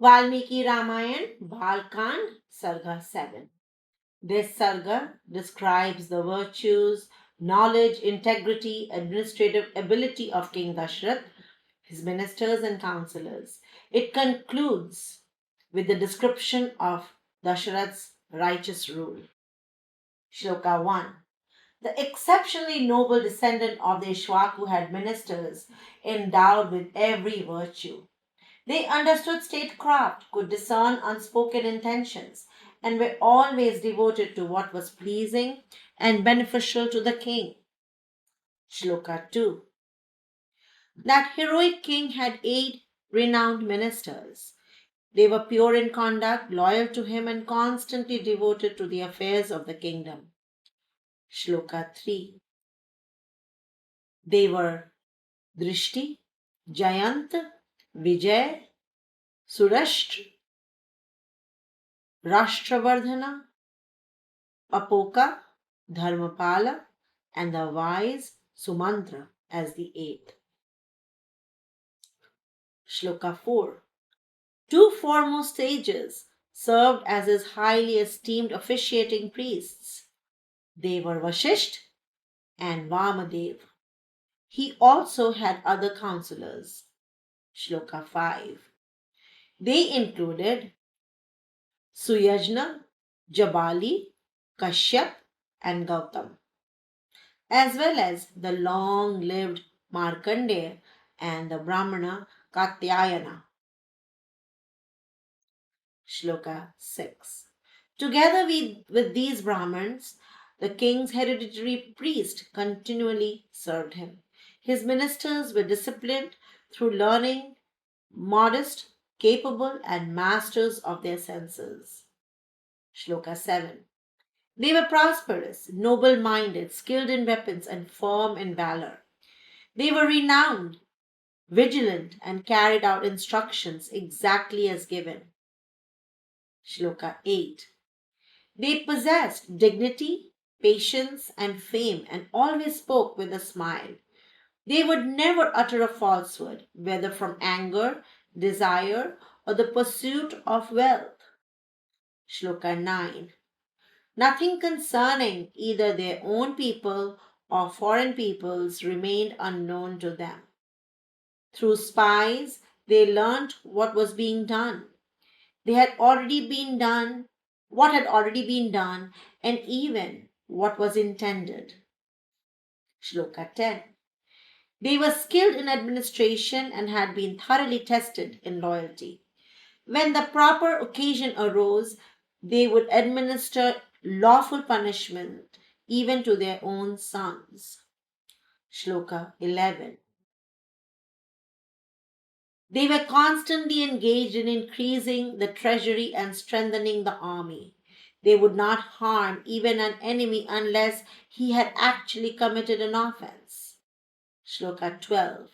Valmiki Ramayana, Balakanda, Sarga 7. This Sarga describes the virtues, knowledge, integrity, administrative ability of King Dashrath, his ministers and counselors. It concludes with the description of Dashrath's righteous rule. Shloka 1. The exceptionally noble descendant of the Ishwaku had ministers endowed with every virtue. They understood statecraft, could discern unspoken intentions, and were always devoted to what was pleasing and beneficial to the king. Shloka 2. That heroic king had 8 renowned ministers. They were pure in conduct, loyal to him, and constantly devoted to the affairs of the kingdom. Shloka 3. They were Drishti, Jayant, Vijay, Surashtra, Rashtravardhana, Apoka, Dharmapala, and the wise Sumantra as the eighth. Shloka 4. Two foremost sages served as his highly esteemed officiating priests. They were Vashisht and Vamadev. He also had other counselors. Shloka 5. They included Suyajna, Jabali, Kashyap, and Gautam, as well as the long lived Markandeya and the Brahmana Katyayana. Shloka 6. Together with these Brahmins, the king's hereditary priest continually served him. His ministers were disciplined through learning, modest, capable, and masters of their senses. Shloka 7. They were prosperous, noble minded, skilled in weapons, and firm in valor. They were renowned, vigilant, and carried out instructions exactly as given. Shloka 8. They possessed dignity, patience, and fame, and always spoke with a smile. They would never utter a falsehood, whether from anger, desire, or the pursuit of wealth. Shloka 9. Nothing concerning either their own people or foreign peoples remained unknown to them. Through spies, they learnt what was being done. They had already been done, what had already been done, and even what was intended. Shloka 10. They were skilled in administration and had been thoroughly tested in loyalty. When the proper occasion arose, they would administer lawful punishment even to their own sons. Shloka 11. They were constantly engaged in increasing the treasury and strengthening the army. They would not harm even an enemy unless he had actually committed an offense. Shloka 12.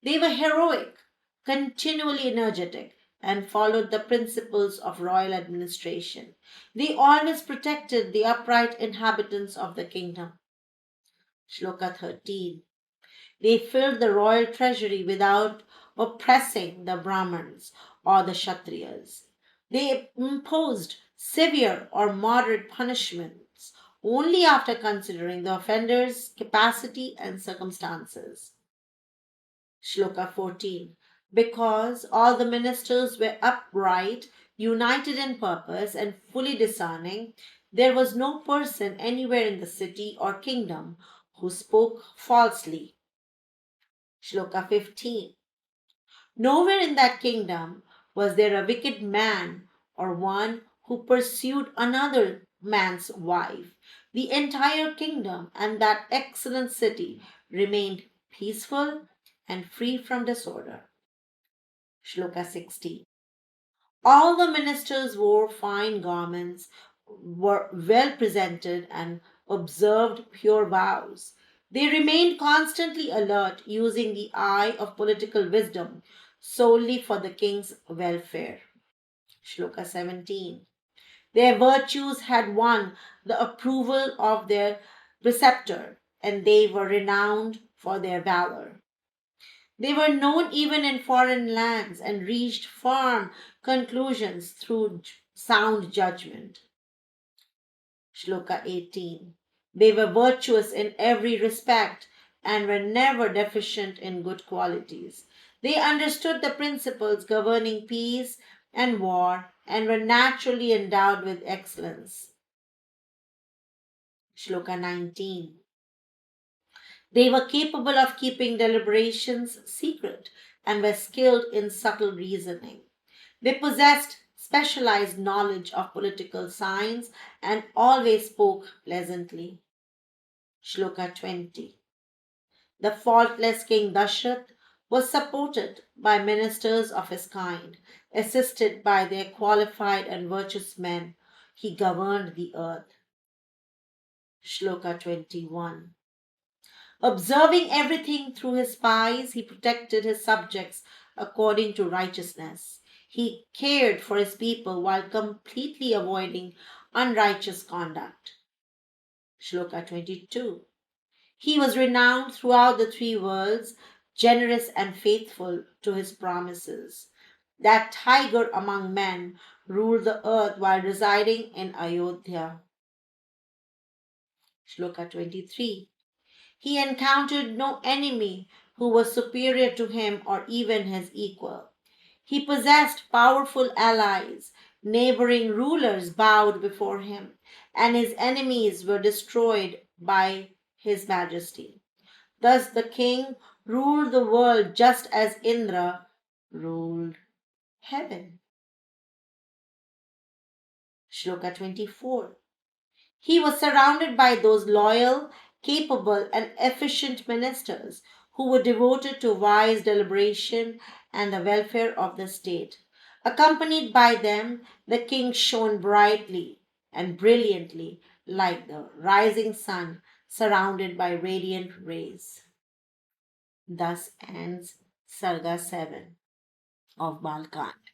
They were heroic, continually energetic, and followed the principles of royal administration. They always protected the upright inhabitants of the kingdom. Shloka 13. They filled the royal treasury without oppressing the Brahmins or the Kshatriyas. They imposed severe or moderate punishments only after considering the offender's capacity and circumstances. Shloka 14. Because all the ministers were upright, united in purpose, and fully discerning, there was no person anywhere in the city or kingdom who spoke falsely. Shloka 15. Nowhere in that kingdom was there a wicked man or one who pursued another man's wife. The entire kingdom and that excellent city remained peaceful and free from disorder. Shloka 16. All the ministers wore fine garments, were well presented, and observed pure vows. They remained constantly alert, using the eye of political wisdom solely for the king's welfare. Shloka 17. Their virtues had won the approval of their preceptor, and they were renowned for their valor. They were known even in foreign lands and reached firm conclusions through sound judgment. Shloka 18. They were virtuous in every respect and were never deficient in good qualities. They understood the principles governing peace and war and were naturally endowed with excellence. Shloka 19. They were capable of keeping deliberations secret and were skilled in subtle reasoning. They possessed specialized knowledge of political science and always spoke pleasantly. Shloka 20. The faultless King Dashrath was supported by ministers of his kind, assisted by their qualified and virtuous men. He governed the earth. Shloka 21. Observing everything through his spies, he protected his subjects according to righteousness. He cared for his people while completely avoiding unrighteous conduct. Shloka 22. He was renowned throughout the three worlds, generous and faithful to his promises. That tiger among men ruled the earth while residing in Ayodhya. Shloka 23. He encountered no enemy who was superior to him or even his equal. He possessed powerful allies. Neighboring rulers bowed before him, and his enemies were destroyed by his majesty. Thus the king ruled the world just as Indra ruled heaven. Shloka 24. He was surrounded by those loyal, capable, and efficient ministers who were devoted to wise deliberation and the welfare of the state. Accompanied by them, the king shone brightly and brilliantly like the rising sun surrounded by radiant rays. Thus ends Sarga 7 of Balakanda.